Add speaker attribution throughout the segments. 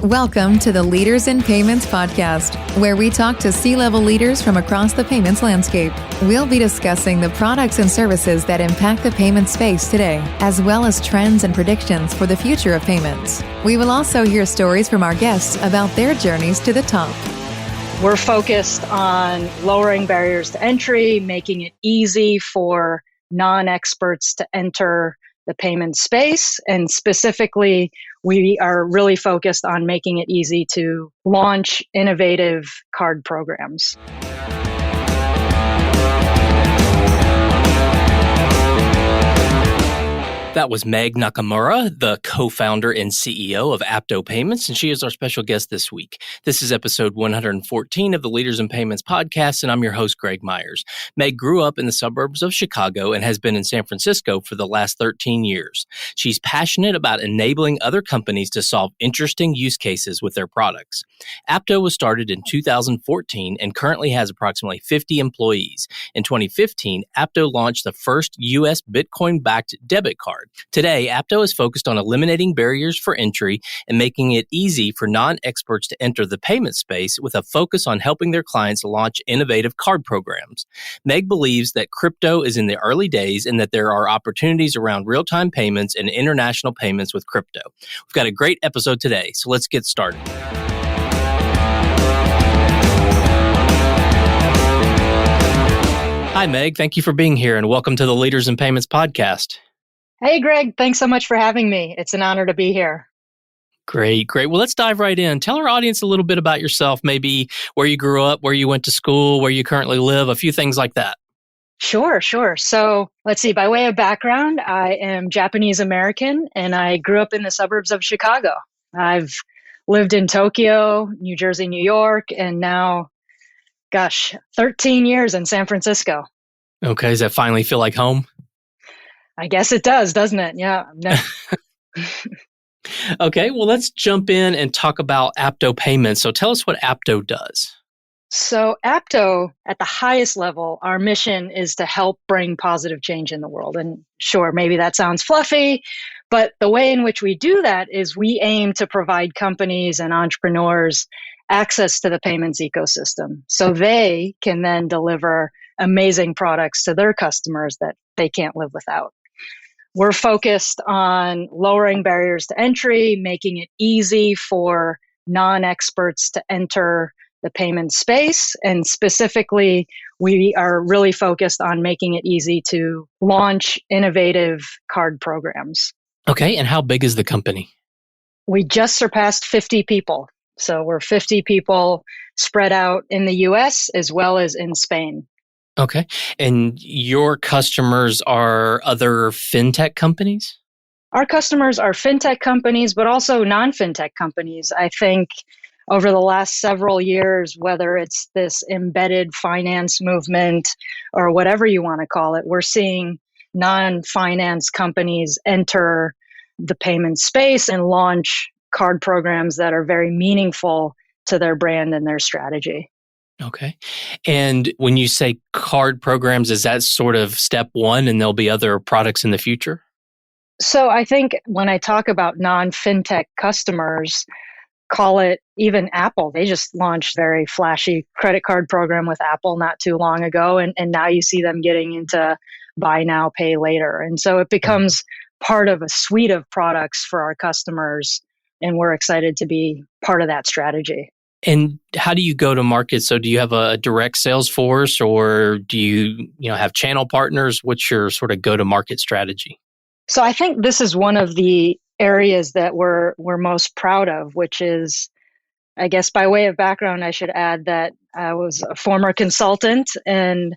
Speaker 1: Welcome to the Leaders in Payments podcast, where we talk to C-level leaders from across the payments landscape. We'll be discussing the products and services that impact the payment space today, as well as trends and predictions for the future of payments. We will also hear stories from our guests about their journeys to the top.
Speaker 2: We're focused on lowering barriers to entry, making it easy for non-experts to enter the payment space. And specifically, we are really focused on making it easy to launch innovative card programs.
Speaker 3: That was Meg Nakamura, the co-founder and CEO of Apto Payments, and she is our special guest this week. This is episode 114 of the Leaders in Payments podcast, and I'm your host, Greg Myers. Meg grew up in the suburbs of Chicago and has been in San Francisco for the last 13 years. She's passionate about enabling other companies to solve interesting use cases with their products. Apto was started in 2014 and currently has approximately 50 employees. In 2015, Apto launched the first U.S. Bitcoin-backed debit card. Today, Apto is focused on eliminating barriers for entry and making it easy for non-experts to enter the payment space with a focus on helping their clients launch innovative card programs. Meg believes that crypto is in the early days and that there are opportunities around real-time payments and international payments with crypto. We've got a great episode today, so let's get started. Hi, Meg. Thank you for being here and welcome to the Leaders in Payments podcast.
Speaker 2: Hey, Greg, thanks so much for having me. It's an honor to be here.
Speaker 3: Great. Well, let's dive right in. Tell our audience a little bit about yourself, maybe where you grew up, where you went to school, where you currently live, a few things like that.
Speaker 2: Sure. So let's see, by way of background, I am Japanese American and I grew up in the suburbs of Chicago. I've lived in Tokyo, New Jersey, New York, and now, 13 years in San Francisco.
Speaker 3: Okay. Does that finally feel like home?
Speaker 2: I guess it does, doesn't it? Yeah.
Speaker 3: Okay, well, let's jump in and talk about Apto Payments. So tell us what Apto does.
Speaker 2: So Apto, at the highest level, our mission is to help bring positive change in the world. And sure, maybe that sounds fluffy, but the way in which we do that is we aim to provide companies and entrepreneurs access to the payments ecosystem so they can then deliver amazing products to their customers that they can't live without. We're focused on lowering barriers to entry, making it easy for non-experts to enter the payment space. And specifically, we are really focused on making it easy to launch innovative card programs.
Speaker 3: Okay, and how big is the company?
Speaker 2: We just surpassed 50 people. So we're 50 people spread out in the US as well as in Spain.
Speaker 3: Okay. And your customers are other fintech companies?
Speaker 2: Our customers are fintech companies, but also non-fintech companies. I think over the last several years, whether it's this embedded finance movement or whatever you want to call it, we're seeing non-finance companies enter the payment space and launch card programs that are very meaningful to their brand and their strategy.
Speaker 3: Okay. And when you say card programs, is that sort of step one and there'll be other products in the future?
Speaker 2: So I think when I talk about non-fintech customers, call it even Apple. They just launched a very flashy credit card program with Apple not too long ago. And now you see them getting into buy now, pay later. And so it becomes part of a suite of products for our customers. And we're excited to be part of that strategy.
Speaker 3: And how do you go to market? So do you have a direct sales force or do you have channel partners? What's your sort of go-to-market strategy?
Speaker 2: So I think this is one of the areas that we're most proud of, which is, I guess by way of background, I should add that I was a former consultant and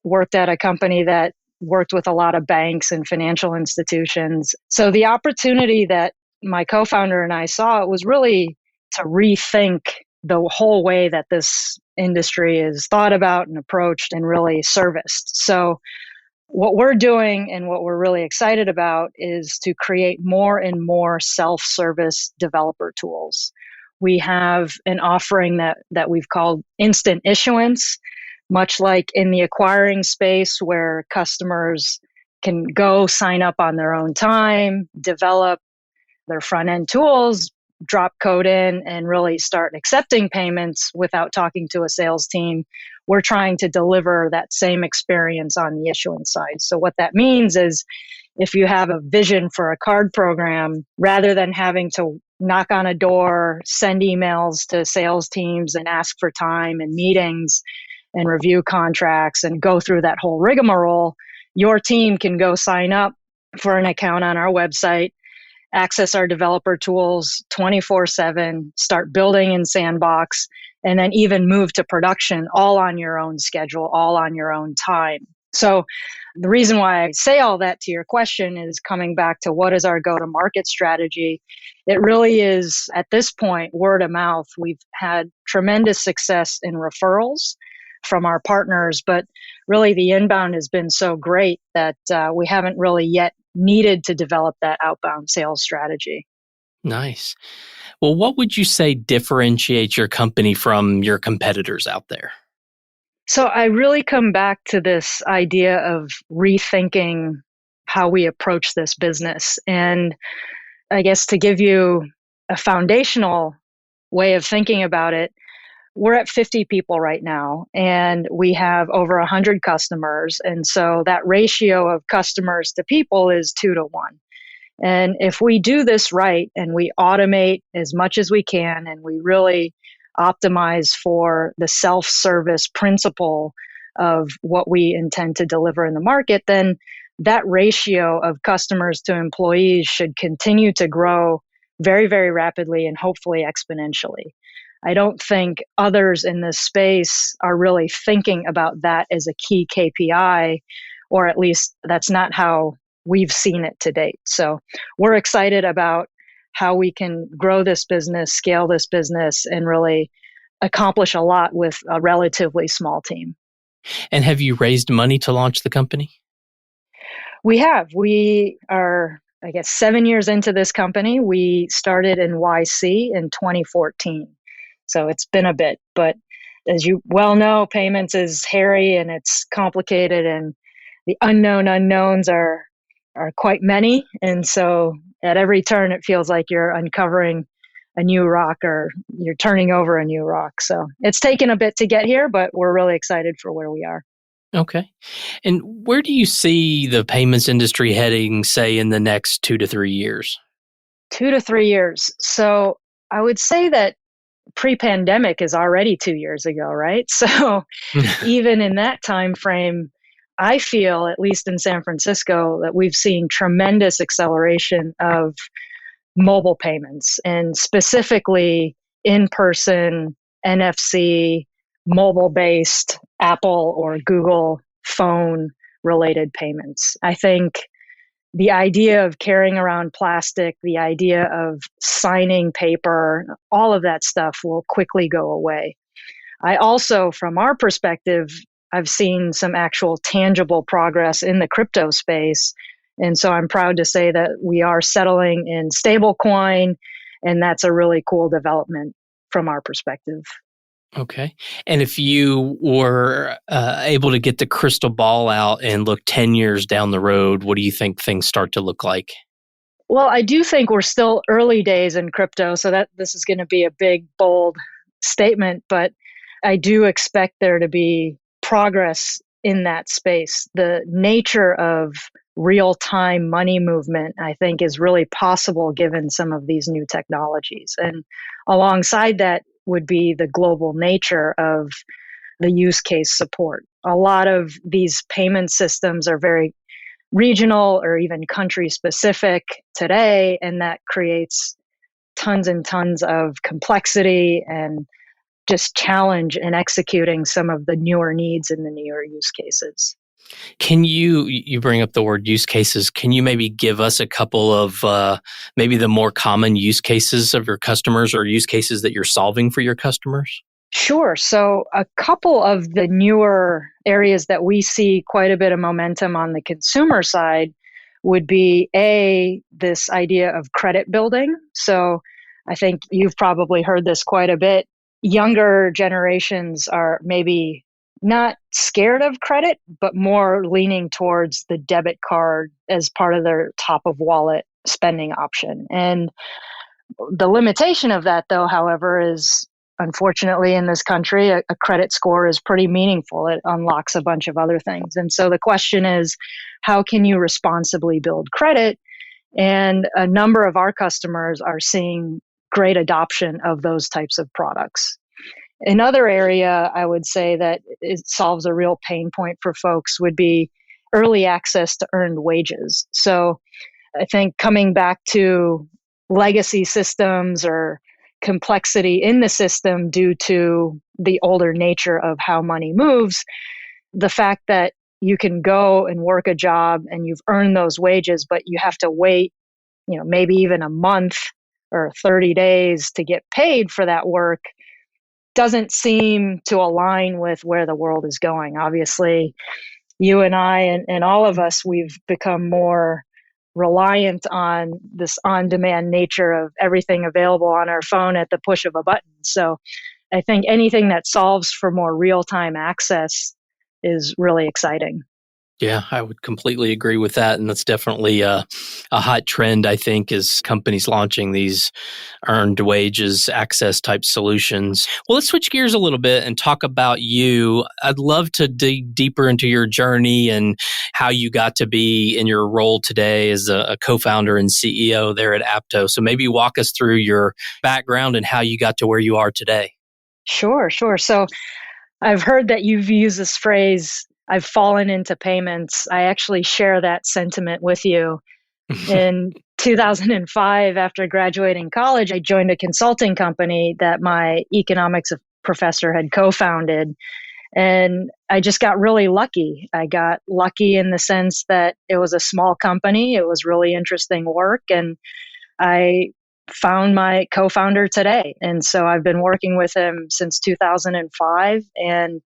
Speaker 2: worked at a company that worked with a lot of banks and financial institutions. So the opportunity that my co-founder and I saw was really to rethink the whole way that this industry is thought about and approached and really serviced. So what we're doing and what we're really excited about is to create more and more self-service developer tools. We have an offering that we've called instant issuance, much like in the acquiring space where customers can go sign up on their own time, develop their front-end tools, drop code in and really start accepting payments without talking to a sales team. We're trying to deliver that same experience on the issuance side. So what that means is if you have a vision for a card program, rather than having to knock on a door, send emails to sales teams and ask for time and meetings and review contracts and go through that whole rigmarole, your team can go sign up for an account on our website, access our developer tools 24/7, start building in Sandbox, and then even move to production all on your own schedule, all on your own time. So the reason why I say all that to your question is coming back to what is our go-to-market strategy. It really is, at this point, word of mouth. We've had tremendous success in referrals from our partners, but really the inbound has been so great that we haven't really yet needed to develop that outbound sales strategy.
Speaker 3: Nice. Well, what would you say differentiates your company from your competitors out there?
Speaker 2: So I really come back to this idea of rethinking how we approach this business. And I guess to give you a foundational way of thinking about it, we're at 50 people right now, and we have over 100 customers. And so that ratio of customers to people is 2-to-1. And if we do this right and we automate as much as we can and we really optimize for the self-service principle of what we intend to deliver in the market, then that ratio of customers to employees should continue to grow very, very rapidly and hopefully exponentially. I don't think others in this space are really thinking about that as a key KPI, or at least that's not how we've seen it to date. So we're excited about how we can grow this business, scale this business, and really accomplish a lot with a relatively small team.
Speaker 3: And have you raised money to launch the company?
Speaker 2: We have. We are, 7 years into this company. We started in YC in 2014. So it's been a bit, but as you well know, payments is hairy and it's complicated, and the unknown unknowns are quite many. And so at every turn, it feels like you're uncovering a new rock or you're turning over a new rock. So it's taken a bit to get here, but we're really excited for where we are.
Speaker 3: Okay. And where do you see the payments industry heading, say, in the next 2 to 3 years?
Speaker 2: 2 to 3 years. So I would say that pre-pandemic is already 2 years ago, right? So even in that time frame, I feel, at least in San Francisco, that we've seen tremendous acceleration of mobile payments, and specifically in-person NFC, mobile-based Apple or Google phone related payments. I think the idea of carrying around plastic, the idea of signing paper, all of that stuff will quickly go away. I also, from our perspective, I've seen some actual tangible progress in the crypto space. And so I'm proud to say that we are settling in stablecoin, and that's a really cool development from our perspective.
Speaker 3: Okay. And if you were able to get the crystal ball out and look 10 years down the road, what do you think things start to look like?
Speaker 2: Well, I do think we're still early days in crypto, so that this is going to be a big, bold statement, but I do expect there to be progress in that space. The nature of real-time money movement, I think, is really possible given some of these new technologies. And alongside that would be the global nature of the use case support. A lot of these payment systems are very regional or even country specific today, and that creates tons and tons of complexity and just challenge in executing some of the newer needs in the newer use cases.
Speaker 3: Can you bring up the word use cases, can you maybe give us a couple of maybe the more common use cases of your customers or use cases that you're solving for your customers?
Speaker 2: Sure. So a couple of the newer areas that we see quite a bit of momentum on the consumer side would be this idea of credit building. So I think you've probably heard this quite a bit. Younger generations are maybe not scared of credit, but more leaning towards the debit card as part of their top of wallet spending option. And The limitation of that, though, however, is unfortunately in this country, a credit score is pretty meaningful. It unlocks a bunch of other things. And so the question is, how can you responsibly build credit? And a number of our customers are seeing great adoption of those types of products. Another area I would say that it solves a real pain point for folks would be early access to earned wages. So I think coming back to legacy systems or complexity in the system due to the older nature of how money moves, the fact that you can go and work a job and you've earned those wages, but you have to wait, maybe even a month or 30 days to get paid for that work doesn't seem to align with where the world is going. Obviously, you and I and all of us, we've become more reliant on this on-demand nature of everything available on our phone at the push of a button. So I think anything that solves for more real-time access is really exciting.
Speaker 3: Yeah, I would completely agree with that. And that's definitely a hot trend, I think, is companies launching these earned wages access type solutions. Well, let's switch gears a little bit and talk about you. I'd love to dig deeper into your journey and how you got to be in your role today as a co-founder and CEO there at Apto. So maybe walk us through your background and how you got to where you are today.
Speaker 2: Sure. So I've heard that you've used this phrase, I've fallen into payments. I actually share that sentiment with you. In 2005, after graduating college, I joined a consulting company that my economics professor had co-founded. And I just got really lucky. I got lucky in the sense that it was a small company. It was really interesting work. And I found my co-founder today. And so I've been working with him since 2005. And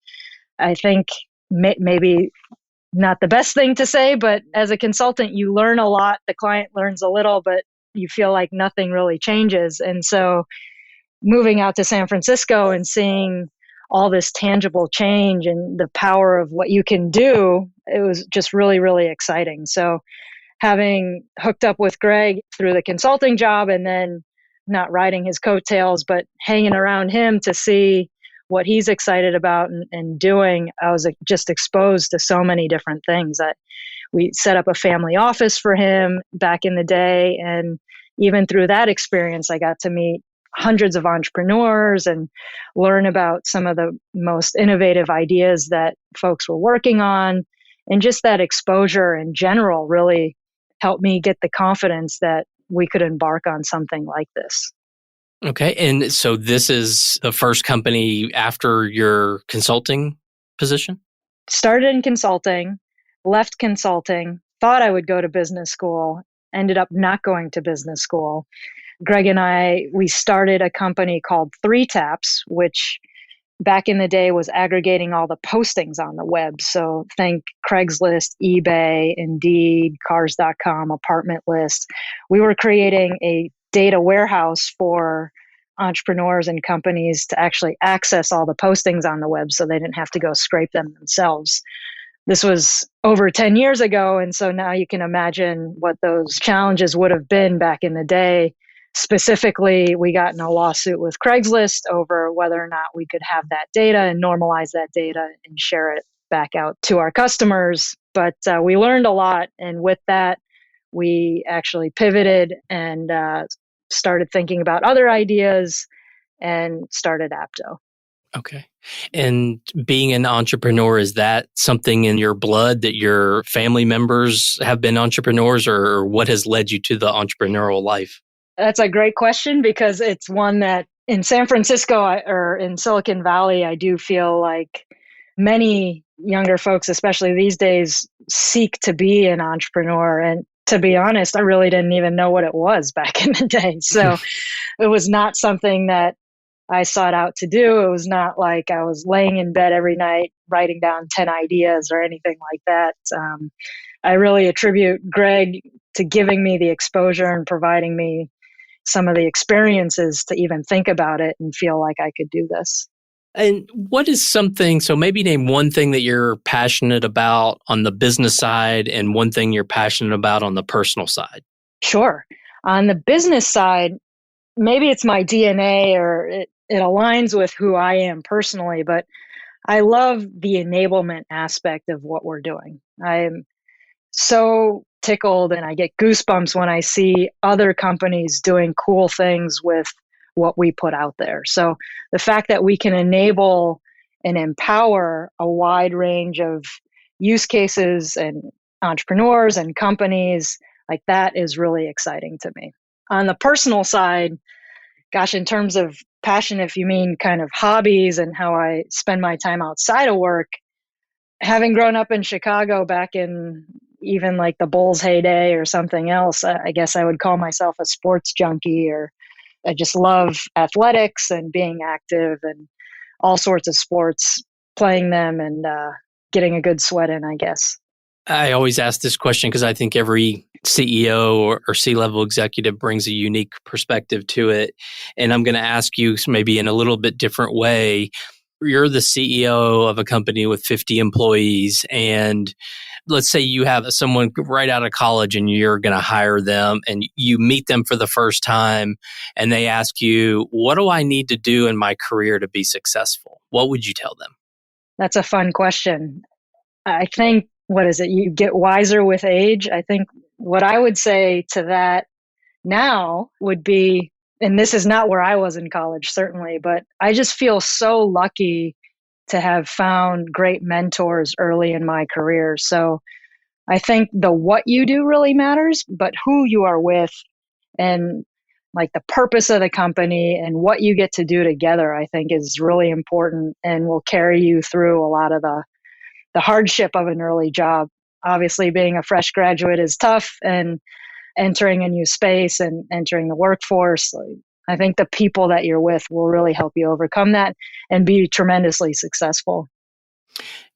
Speaker 2: I think maybe not the best thing to say, but as a consultant, you learn a lot. The client learns a little, but you feel like nothing really changes. And so moving out to San Francisco and seeing all this tangible change and the power of what you can do, it was just really, really exciting. So having hooked up with Greg through the consulting job and then not riding his coattails, but hanging around him to see what he's excited about and doing, I was just exposed to so many different things. We set up a family office for him back in the day. And even through that experience, I got to meet hundreds of entrepreneurs and learn about some of the most innovative ideas that folks were working on. And just that exposure in general really helped me get the confidence that we could embark on something like this.
Speaker 3: Okay. And so this is the first company after your consulting position?
Speaker 2: Started in consulting, left consulting, thought I would go to business school, ended up not going to business school. Greg and I, we started a company called 3Taps, which back in the day was aggregating all the postings on the web. So think Craigslist, eBay, Indeed, Cars.com, Apartment List. We were creating a data warehouse for entrepreneurs and companies to actually access all the postings on the web so they didn't have to go scrape them themselves. This was over 10 years ago. And so now you can imagine what those challenges would have been back in the day. Specifically, we got in a lawsuit with Craigslist over whether or not we could have that data and normalize that data and share it back out to our customers. But we learned a lot. And with that, we actually pivoted and started thinking about other ideas and started Apto.
Speaker 3: Okay. And being an entrepreneur, is that something in your blood that your family members have been entrepreneurs, or what has led you to the entrepreneurial life?
Speaker 2: That's a great question because it's one that in San Francisco or in Silicon Valley, I do feel like many younger folks, especially these days, seek to be an entrepreneur. And to be honest, I really didn't even know what it was back in the day. So it was not something that I sought out to do. It was not like I was laying in bed every night writing down 10 ideas or anything like that. I really attribute Greg to giving me the exposure and providing me some of the experiences to even think about it and feel like I could do this.
Speaker 3: And what is something, so maybe name one thing that you're passionate about on the business side and one thing you're passionate about on the personal side.
Speaker 2: Sure. On the business side, maybe it's my DNA or it aligns with who I am personally, but I love the enablement aspect of what we're doing. I'm so tickled and I get goosebumps when I see other companies doing cool things with what we put out there. So the fact that we can enable and empower a wide range of use cases and entrepreneurs and companies, like that is really exciting to me. On the personal side, gosh, in terms of passion, if you mean kind of hobbies and how I spend my time outside of work, having grown up in Chicago back in even like the Bulls heyday or something else, I guess I would call myself a sports junkie, or I just love athletics and being active and all sorts of sports, playing them and getting a good sweat in, I guess.
Speaker 3: I always ask this question because I think every CEO or C-level executive brings a unique perspective to it. And I'm going to ask you maybe in a little bit different way. You're the CEO of a company with 50 employees, and let's say you have someone right out of college and you're going to hire them and you meet them for the first time and they ask you, what do I need to do in my career to be successful? What would you tell them?
Speaker 2: That's a fun question. I think, what is it? You get wiser with age. I think what I would say to that now would be, and this is not where I was in college, certainly, but I just feel so lucky to have found great mentors early in my career. So I think the what you do really matters, but who you are with and like the purpose of the company and what you get to do together, I think is really important and will carry you through a lot of the hardship of an early job. Obviously, being a fresh graduate is tough, and entering a new space and entering the workforce, I think the people that you're with will really help you overcome that and be tremendously successful.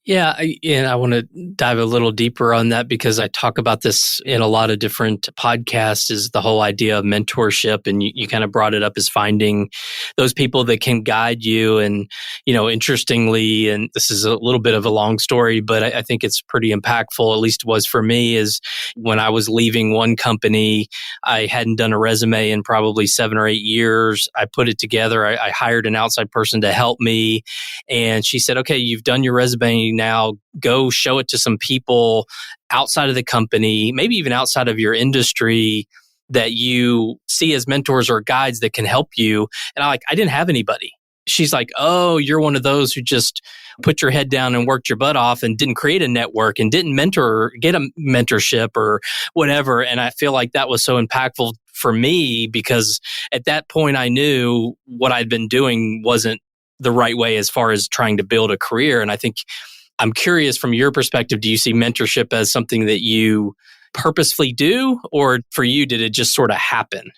Speaker 3: Yeah, and I want to dive a little deeper on that because I talk about this in a lot of different podcasts, is the whole idea of mentorship. And you kind of brought it up as finding those people that can guide you. And, interestingly, and this is a little bit of a long story, but I think it's pretty impactful, at least it was for me, is when I was leaving one company, I hadn't done a resume in probably 7 or 8 years. I put it together. I hired an outside person to help me. And she said, okay, you've done your resume, now go show it to some people outside of the company, maybe even outside of your industry that you see as mentors or guides that can help you. And I didn't have anybody. She's like, oh, you're one of those who just put your head down and worked your butt off and didn't create a network and didn't get a mentorship or whatever. And I feel like that was so impactful for me because at that point I knew what I'd been doing wasn't the right way as far as trying to build a career. And I think I'm curious from your perspective, do you see mentorship as something that you purposefully do, or for you, did it just sort of happen?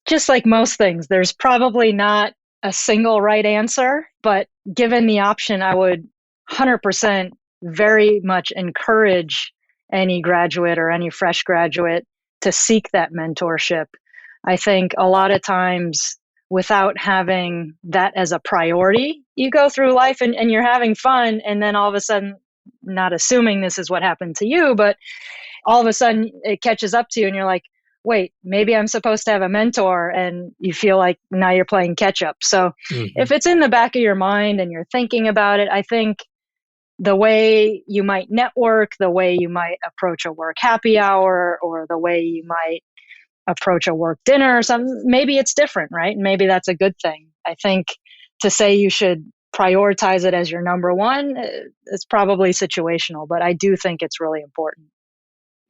Speaker 2: Just like most things, there's probably not a single right answer, but given the option, I would 100% very much encourage any graduate or any fresh graduate to seek that mentorship. I think a lot of times without having that as a priority, you go through life and you're having fun. And then all of a sudden, not assuming this is what happened to you, but all of a sudden it catches up to you and you're like, wait, maybe I'm supposed to have a mentor, and you feel like now you're playing catch up. So if it's in the back of your mind and you're thinking about it, I think the way you might network, the way you might approach a work happy hour, or the way you might approach a work dinner or something, maybe it's different, right? And maybe that's a good thing. I think to say you should prioritize it as your number one, it's probably situational, but I do think it's really important.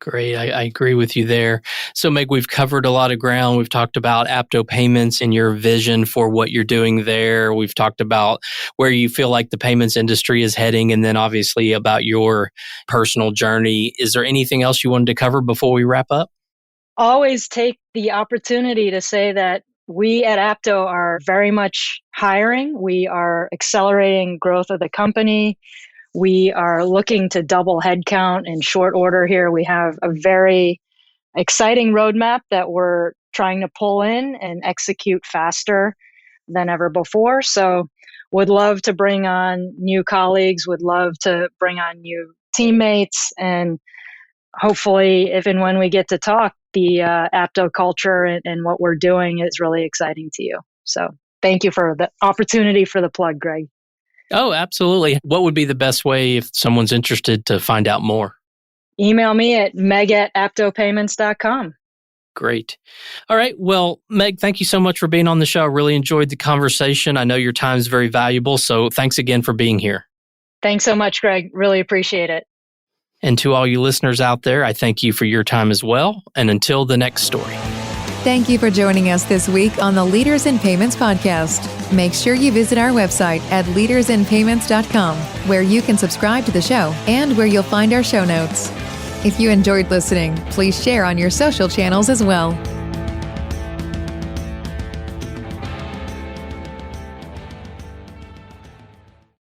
Speaker 3: Great. I agree with you there. So, Meg, we've covered a lot of ground. We've talked about Apto Payments and your vision for what you're doing there. We've talked about where you feel like the payments industry is heading, and then obviously about your personal journey. Is there anything else you wanted to cover before we wrap up?
Speaker 2: Always take the opportunity to say that we at Apto are very much hiring. We are accelerating growth of the company. We are looking to double headcount in short order here. We have a very exciting roadmap that we're trying to pull in and execute faster than ever before. So would love to bring on new colleagues, would love to bring on new teammates, and hopefully, if and when we get to talk, the Apto culture and what we're doing is really exciting to you. So thank you for the opportunity for the plug, Greg.
Speaker 3: Oh, absolutely. What would be the best way if someone's interested to find out more?
Speaker 2: Email me at meg@aptopayments.com.
Speaker 3: Great. All right. Well, Meg, thank you so much for being on the show. I really enjoyed the conversation. I know your time is very valuable, so thanks again for being here.
Speaker 2: Thanks so much, Greg. Really appreciate it.
Speaker 3: And to all you listeners out there, I thank you for your time as well. And until the next story.
Speaker 1: Thank you for joining us this week on the Leaders in Payments podcast. Make sure you visit our website at leadersinpayments.com, where you can subscribe to the show and where you'll find our show notes. If you enjoyed listening, please share on your social channels as well.